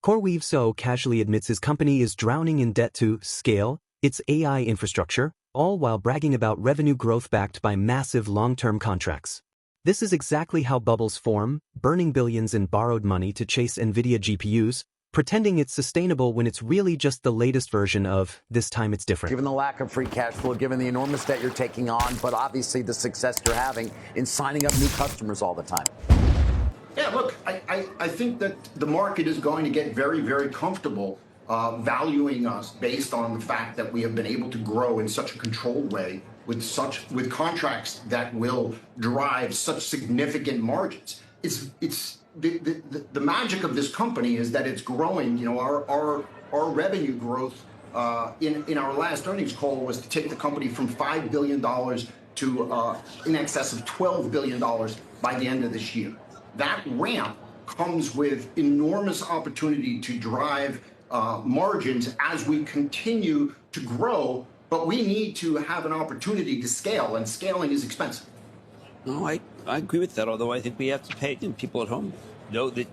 CoreWeave so casually admits his company is drowning in debt to scale its AI infrastructure, all while bragging about revenue growth backed by massive long-term contracts. This is exactly how bubbles form, burning billions in borrowed money to chase nvidia GPUs, pretending it's sustainable when it's really just the latest version of "this time it's different." Given the lack of free cash flow, given the enormous debt you're taking on, but obviously the success you're having in signing up new customers all the time. Yeah, look, I think that the market is going to get very, very comfortable valuing us based on the fact that we have been able to grow in such a controlled way with contracts that will drive such significant margins. It's the magic of this company is that it's growing. You know, our revenue growth in our last earnings call was to take the company from $5 billion to in excess of $12 billion by the end of this year. That ramp comes with enormous opportunity to drive margins as we continue to grow, but we need to have an opportunity to scale, and scaling is expensive. No, I agree with that, although I think we have to pay people at home know that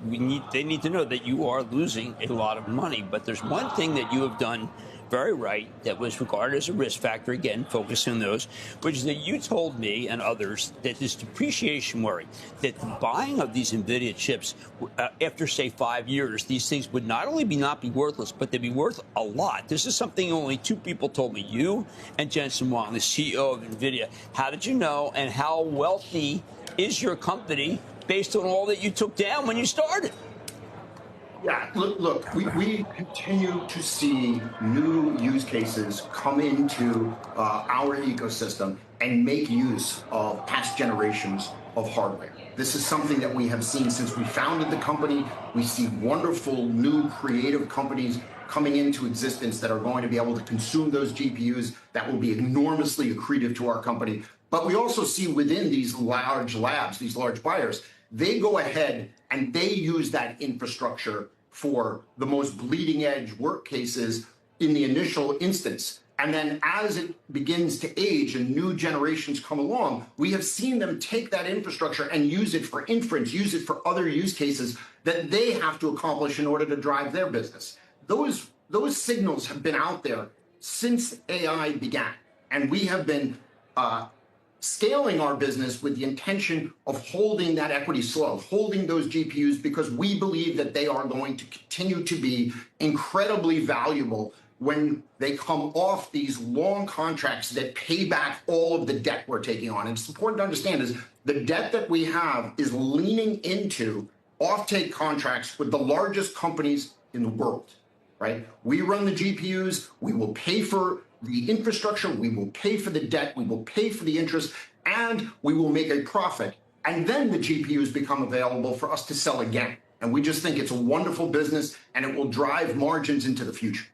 they need to know that you are losing a lot of money. But there's one thing that you have done very right that was regarded as a risk factor, again, focusing on those, which is that you told me and others that this depreciation worry, that the buying of these NVIDIA chips after, say, 5 years, these things would not only not be worthless, but they'd be worth a lot. This is something only two people told me, you and Jensen Huang, the CEO of NVIDIA. How did you know, and how wealthy is your company based on all that you took down when you started? Yeah, look, we continue to see new use cases come into our ecosystem and make use of past generations of hardware. This is something that we have seen since we founded the company. We see wonderful new creative companies coming into existence that are going to be able to consume those GPUs that will be enormously accretive to our company. But we also see within these large labs, these large buyers, they go ahead and they use that infrastructure for the most bleeding edge work cases in the initial instance. And then as it begins to age and new generations come along, we have seen them take that infrastructure and use it for inference, use it for other use cases that they have to accomplish in order to drive their business. Those signals have been out there since AI began. And we have been scaling our business with the intention of holding that equity slow, holding those GPUs, because we believe that they are going to continue to be incredibly valuable when they come off these long contracts that pay back all of the debt we're taking on. And it's important to understand is the debt that we have is leaning into offtake contracts with the largest companies in the world, right? We run the GPUs, we will pay for the infrastructure, we will pay for the debt, we will pay for the interest, and we will make a profit. And then the GPUs become available for us to sell again. And we just think it's a wonderful business and it will drive margins into the future.